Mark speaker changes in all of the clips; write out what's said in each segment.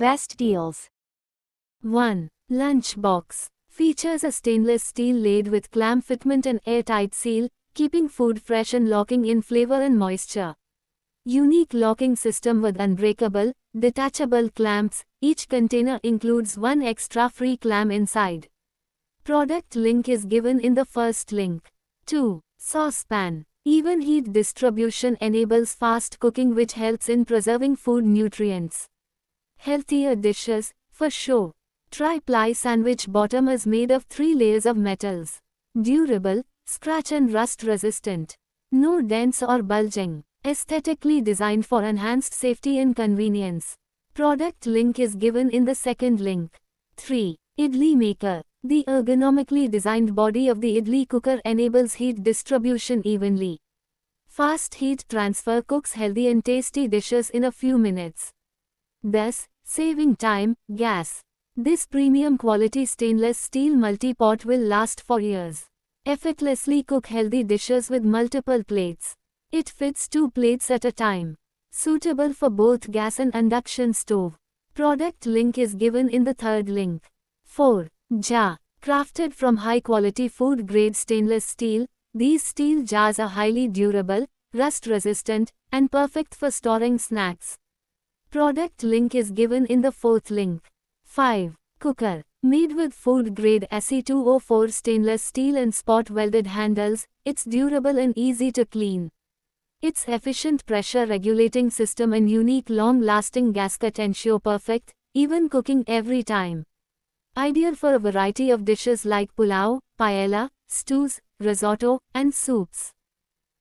Speaker 1: Best deals.
Speaker 2: 1. Lunchbox. Features a stainless steel lid with clamp fitment and airtight seal, keeping food fresh and locking in flavor and moisture. Unique locking system with unbreakable, detachable clamps. Each container includes one extra free clamp inside. Product link is given in the first link. 2. Saucepan. Even heat distribution enables fast cooking, which helps in preserving food nutrients. Healthier dishes, for sure. Tri-ply sandwich bottom is made of 3 layers of metals. Durable, scratch and rust resistant. No dents or bulging. Aesthetically designed for enhanced safety and convenience. Product link is given in the second link. 3. Idli maker. The ergonomically designed body of the idli cooker enables heat distribution evenly. Fast heat transfer cooks healthy and tasty dishes in a few minutes, thus saving time, gas. This premium quality stainless steel multi-pot will last for years. Effortlessly cook healthy dishes with multiple plates. It fits 2 plates at a time. Suitable for both gas and induction stove. Product link is given in the third link. 4. Jar. Crafted from high-quality food-grade stainless steel, these steel jars are highly durable, rust-resistant, and perfect for storing snacks. Product link is given in the fourth link. 5. Cooker. Made with food-grade Fe2O4 stainless steel and spot-welded handles, it's durable and easy to clean. Its efficient pressure-regulating system and unique long-lasting gasket ensure perfect, even cooking every time. Ideal for a variety of dishes like pulao, paella, stews, risotto, and soups.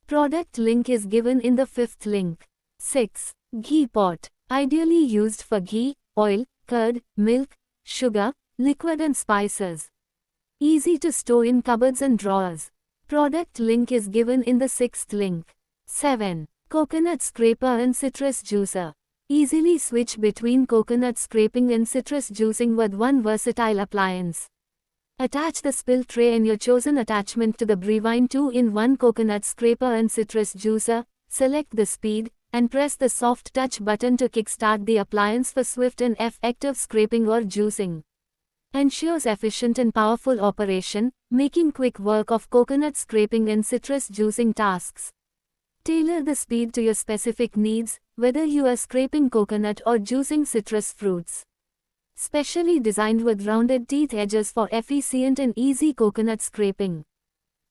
Speaker 2: Product link is given in the fifth link. 6. Ghee pot. Ideally used for ghee, oil, curd, milk, sugar, liquid and spices. Easy to store in cupboards and drawers. Product link is given in the sixth link. 7. Coconut scraper and citrus juicer. Easily switch between coconut scraping and citrus juicing with one versatile appliance. Attach the spill tray and your chosen attachment to the Brevine 2-in-1 coconut scraper and citrus juicer, select the speed, and press the soft touch button to kickstart the appliance for swift and effective scraping or juicing. Ensures efficient and powerful operation, making quick work of coconut scraping and citrus juicing tasks. Tailor the speed to your specific needs, whether you are scraping coconut or juicing citrus fruits. Specially designed with rounded teeth edges for efficient and easy coconut scraping.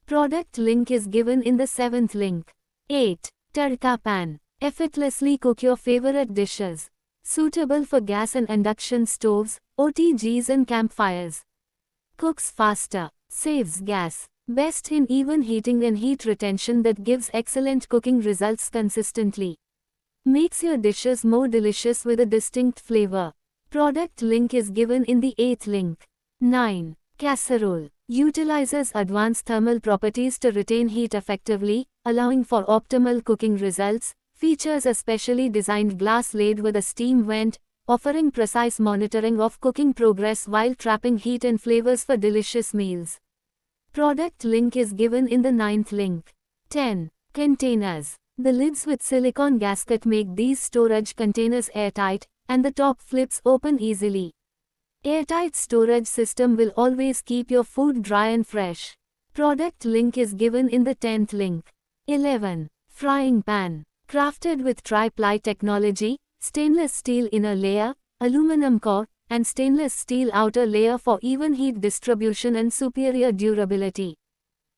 Speaker 2: Product link is given in the seventh link. 8. Tadka pan. Effortlessly cook your favorite dishes. Suitable for gas and induction stoves, OTGs and campfires. Cooks faster, saves gas. Best in even heating and heat retention that gives excellent cooking results consistently. Makes your dishes more delicious with a distinct flavor. Product link is given in the 8th link. 9. Casserole. Utilizes advanced thermal properties to retain heat effectively, allowing for optimal cooking results. Features a specially designed glass lid with a steam vent, offering precise monitoring of cooking progress while trapping heat and flavors for delicious meals. Product link is given in the 9th link. 10. Containers. The lids with silicone gasket make these storage containers airtight, and the top flips open easily. Airtight storage system will always keep your food dry and fresh. Product link is given in the 10th link. 11. Frying pan. Crafted with tri-ply technology, stainless steel inner layer, aluminum core, and stainless steel outer layer for even heat distribution and superior durability.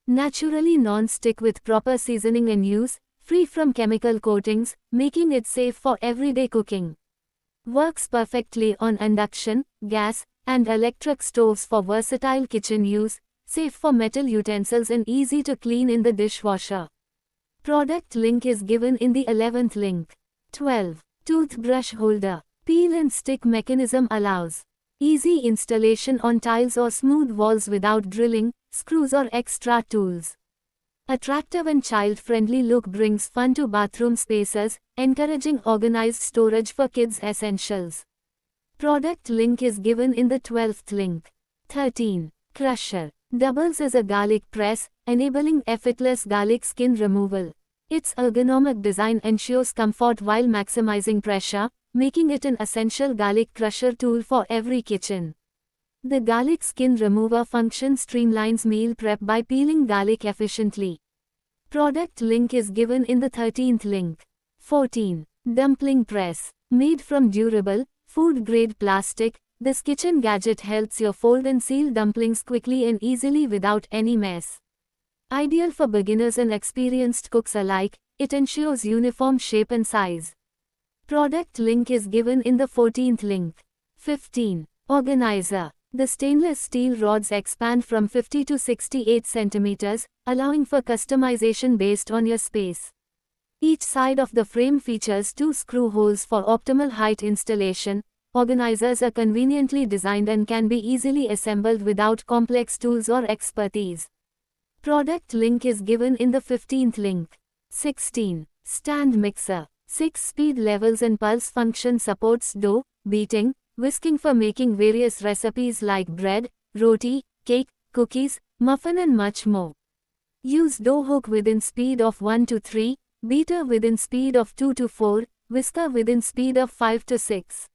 Speaker 2: Naturally non-stick with proper seasoning and use, free from chemical coatings, making it safe for everyday cooking. Works perfectly on induction, gas, and electric stoves for versatile kitchen use, safe for metal utensils and easy to clean in the dishwasher. Product link is given in the 11th link. 12. Toothbrush holder. Peel and stick mechanism allows easy installation on tiles or smooth walls without drilling, screws or extra tools. Attractive and child-friendly look brings fun to bathroom spaces, encouraging organized storage for kids' essentials. Product link is given in the 12th link. 13. Crusher. Doubles as a garlic press, enabling effortless garlic skin removal. Its ergonomic design ensures comfort while maximizing pressure, making it an essential garlic crusher tool for every kitchen. The garlic skin remover function streamlines meal prep by peeling garlic efficiently. Product link is given in the 13th link. 14. Dumpling press. Made from durable, food-grade plastic, this kitchen gadget helps you fold and seal dumplings quickly and easily without any mess. Ideal for beginners and experienced cooks alike, it ensures uniform shape and size. Product link is given in the 14th link. 15. Organizer. The stainless steel rods expand from 50 to 68 centimeters, allowing for customization based on your space. Each side of the frame features 2 screw holes for optimal height installation. Organizers are conveniently designed and can be easily assembled without complex tools or expertise. Product link is given in the 15th link. 16. Stand mixer. 6-speed levels and pulse function supports dough, beating, whisking for making various recipes like bread, roti, cake, cookies, muffin and much more. Use dough hook within speed of 1 to 3, beater within speed of 2 to 4, whisker within speed of 5 to 6.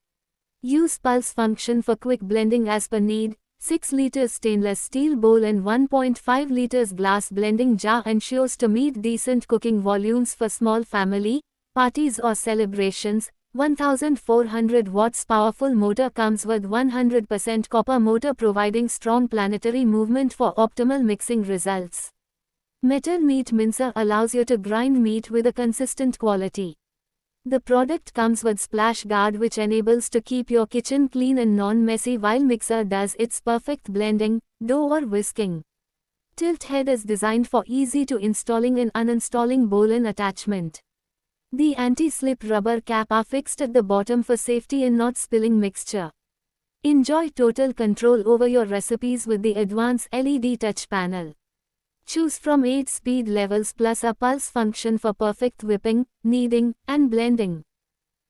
Speaker 2: Use pulse function for quick blending as per need. 6 liters stainless steel bowl and 1.5 liters glass blending jar ensures to meet decent cooking volumes for small family, parties or celebrations. 1400 watts powerful motor comes with 100% copper motor providing strong planetary movement for optimal mixing results. Metal meat mincer allows you to grind meat with a consistent quality. The product comes with splash guard which enables to keep your kitchen clean and non-messy while mixer does its perfect blending, dough or whisking. Tilt head is designed for easy to installing and uninstalling bowl and attachment. The anti-slip rubber cap are fixed at the bottom for safety and not spilling mixture. Enjoy total control over your recipes with the advanced LED touch panel. Choose from 8 speed levels plus a pulse function for perfect whipping, kneading, and blending.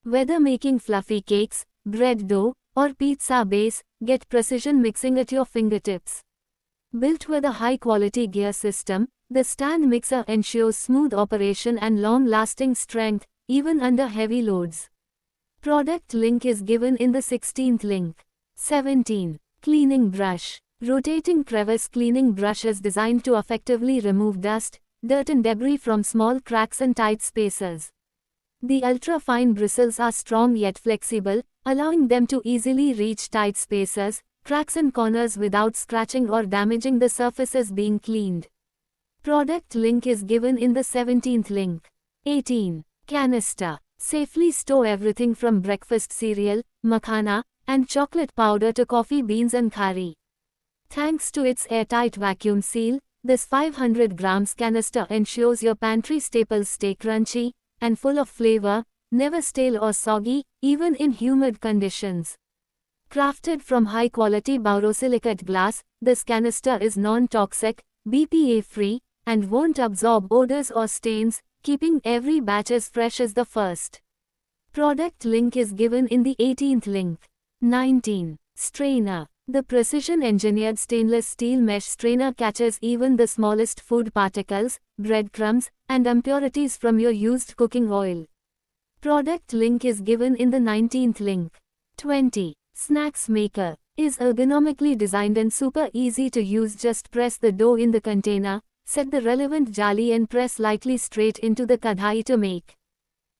Speaker 2: Whether making fluffy cakes, bread dough, or pizza base, get precision mixing at your fingertips. Built with a high-quality gear system, the stand mixer ensures smooth operation and long-lasting strength, even under heavy loads. Product link is given in the 16th link. 17. Cleaning brush. Rotating crevice cleaning brush is designed to effectively remove dust, dirt and debris from small cracks and tight spaces. The ultra-fine bristles are strong yet flexible, allowing them to easily reach tight spaces, cracks and corners without scratching or damaging the surfaces being cleaned. Product link is given in the 17th link. 18. Canister. Safely store everything from breakfast cereal, makhana, and chocolate powder to coffee beans and curry. Thanks to its airtight vacuum seal, this 500 grams canister ensures your pantry staples stay crunchy and full of flavor, never stale or soggy, even in humid conditions. Crafted from high-quality borosilicate glass, this canister is non-toxic, BPA-free, and won't absorb odors or stains, keeping every batch as fresh as the first. Product link is given in the 18th link. 19. Strainer. The precision-engineered stainless steel mesh strainer catches even the smallest food particles, breadcrumbs, and impurities from your used cooking oil. Product link is given in the 19th link. 20. Snacks maker. Is ergonomically designed and super easy to use. Just press the dough in the container, set the relevant jali and press lightly straight into the kadhai to make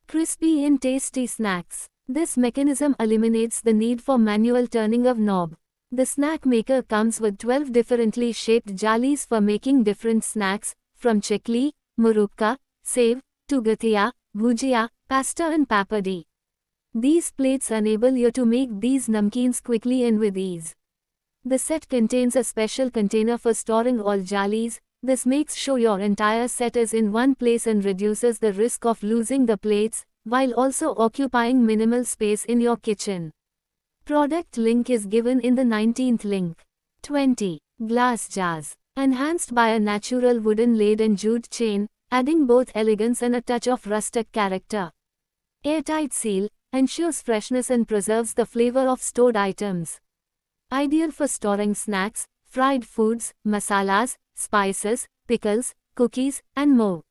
Speaker 2: crispy and tasty snacks. This mechanism eliminates the need for manual turning of knob. The snack maker comes with 12 differently shaped jalis for making different snacks, from chikli, murukka, sev, to gathia, bhujia, pasta and papadi. These plates enable you to make these namkeens quickly and with ease. The set contains a special container for storing all jalis. This makes sure your entire set is in one place and reduces the risk of losing the plates, while also occupying minimal space in your kitchen. Product link is given in the 19th link. 20. Glass jars. Enhanced by a natural wooden lid and jute chain, adding both elegance and a touch of rustic character. Airtight seal ensures freshness and preserves the flavor of stored items. Ideal for storing snacks, fried foods, masalas, spices, pickles, cookies, and more.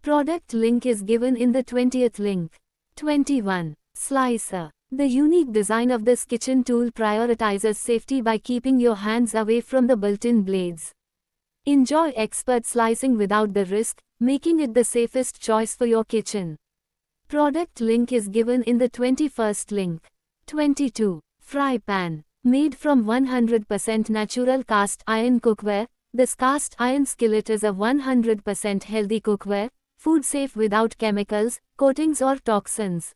Speaker 2: Product link is given in the 20th link. 21. Slicer. The unique design of this kitchen tool prioritizes safety by keeping your hands away from the built-in blades. Enjoy expert slicing without the risk, making it the safest choice for your kitchen. Product link is given in the 21st link. 22. Fry pan. Made from 100% natural cast iron cookware, this cast iron skillet is a 100% healthy cookware, food safe without chemicals, coatings or toxins.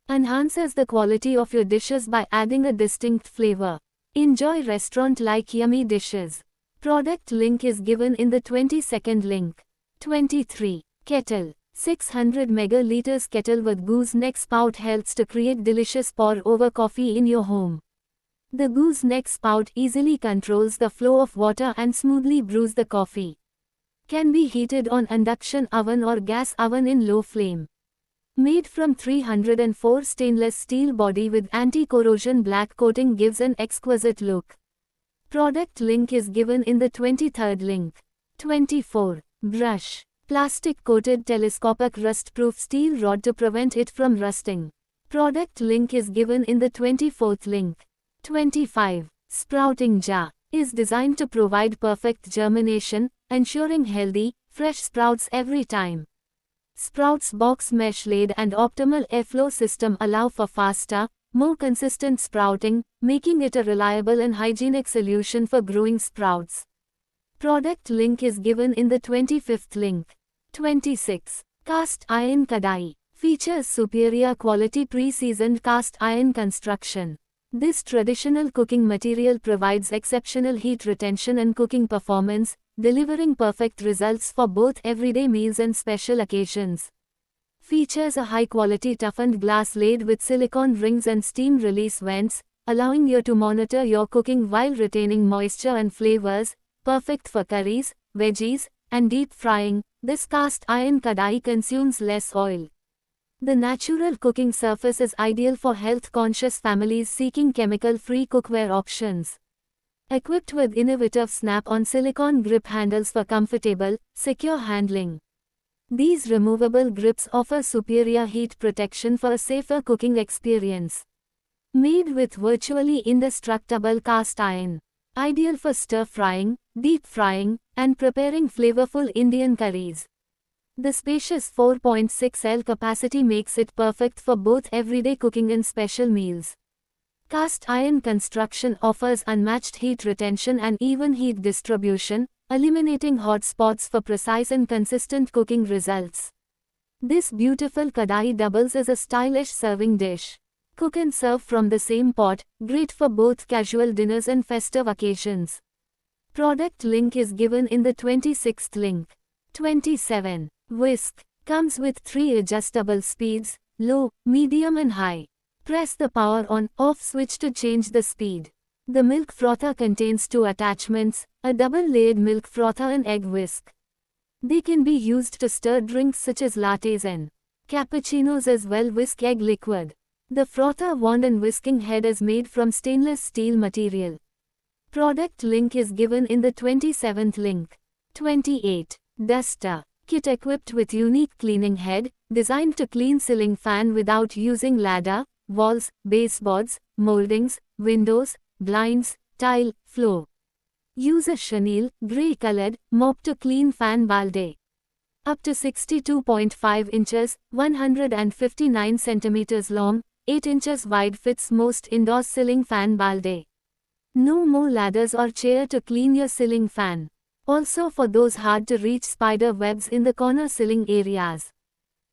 Speaker 2: Enhances the quality of your dishes by adding a distinct flavor. Enjoy restaurant-like yummy dishes. Product link is given in the 22nd link. 23. Kettle. 600 megaliters kettle with gooseneck spout helps to create delicious pour-over coffee in your home. The gooseneck spout easily controls the flow of water and smoothly brews the coffee. Can be heated on induction oven or gas oven in low flame. Made from 304 stainless steel body with anti-corrosion black coating gives an exquisite look. Product link is given in the 23rd link. 24. Brush. Plastic-coated telescopic rust-proof steel rod to prevent it from rusting. Product link is given in the 24th link. 25. Sprouting jar. Is designed to provide perfect germination, ensuring healthy, fresh sprouts every time. Sprouts box mesh lid and optimal airflow system allow for faster, more consistent sprouting, making it a reliable and hygienic solution for growing sprouts. Product link is given in the 25th link. 26. Cast iron kadai. Features superior quality pre-seasoned cast iron construction. This traditional cooking material provides exceptional heat retention and cooking performance, delivering perfect results for both everyday meals and special occasions. Features a high-quality toughened glass lid with silicone rings and steam release vents, allowing you to monitor your cooking while retaining moisture and flavors, perfect for curries, veggies, and deep frying. This cast iron kadai consumes less oil. The natural cooking surface is ideal for health-conscious families seeking chemical-free cookware options. Equipped with innovative snap-on silicone grip handles for comfortable, secure handling. These removable grips offer superior heat protection for a safer cooking experience. Made with virtually indestructible cast iron. Ideal for stir-frying, deep frying, and preparing flavorful Indian curries. The spacious 4.6L capacity makes it perfect for both everyday cooking and special meals. Cast iron construction offers unmatched heat retention and even heat distribution, eliminating hot spots for precise and consistent cooking results. This beautiful kadai doubles as a stylish serving dish. Cook and serve from the same pot, great for both casual dinners and festive occasions. Product link is given in the 26th link. 27. Whisk. Comes with 3 adjustable speeds, low, medium and high. Press the power on/off switch to change the speed. The milk frother contains 2 attachments, a double-layered milk frother and egg whisk. They can be used to stir drinks such as lattes and cappuccinos as well. Whisk egg liquid. The frother wand and whisking head is made from stainless steel material. Product link is given in the 27th link. 28. Duster. Kit equipped with unique cleaning head, designed to clean ceiling fan without using ladder, walls, baseboards, moldings, windows, blinds, tile, floor. Use a chenille, grey-colored, mop to clean fan balde. Up to 62.5 inches, 159 centimeters long, 8 inches wide fits most indoor ceiling fan balde. No more ladders or chair to clean your ceiling fan. Also for those hard to reach spider webs in the corner ceiling areas.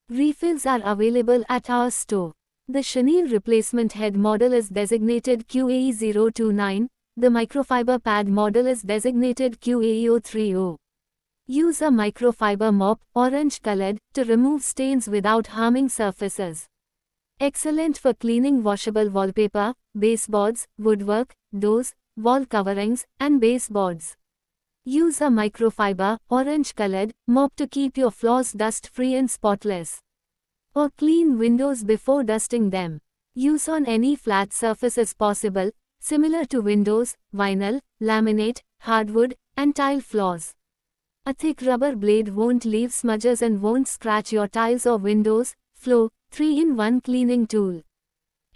Speaker 2: Refills are available at our store. The chenille replacement head model is designated QAE029, the microfiber pad model is designated QAE030. Use a microfiber mop, orange colored, to remove stains without harming surfaces. Excellent for cleaning washable wallpaper, baseboards, woodwork, doors, wall coverings, and baseboards. Use a microfiber, orange-colored, mop to keep your floors dust-free and spotless. Or clean windows before dusting them. Use on any flat surface as possible, similar to windows, vinyl, laminate, hardwood, and tile floors. A thick rubber blade won't leave smudges and won't scratch your tiles or windows. Flow, 3-in-1 cleaning tool.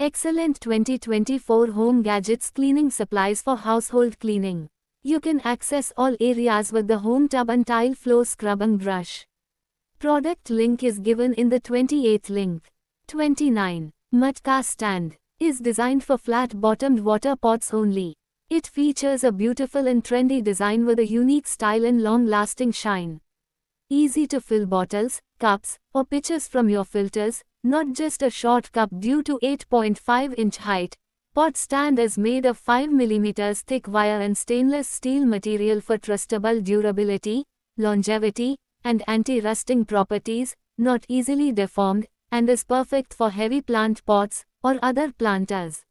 Speaker 2: Excellent 2024 home gadgets cleaning supplies for household cleaning. You can access all areas with the home tub and tile floor scrubbing brush. Product link is given in the 28th link. 29. Matka stand is designed for flat-bottomed water pots only. It features a beautiful and trendy design with a unique style and long-lasting shine. Easy to fill bottles, cups, or pitchers from your filters, not just a short cup due to 8.5-inch height. Pot stand is made of 5 mm thick wire and stainless steel material for trustable durability, longevity, and anti-rusting properties, not easily deformed, and is perfect for heavy plant pots or other planters.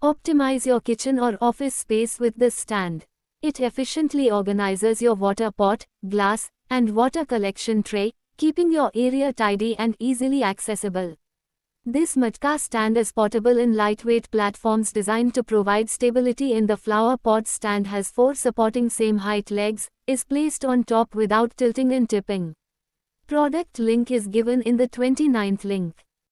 Speaker 2: Optimize your kitchen or office space with this stand. It efficiently organizes your water pot, glass, and water collection tray, keeping your area tidy and easily accessible. This Matka stand is portable in lightweight platforms designed to provide stability in the flower pot. Stand has 4 supporting same height legs, is placed on top without tilting and tipping. Product link is given in the 29th link.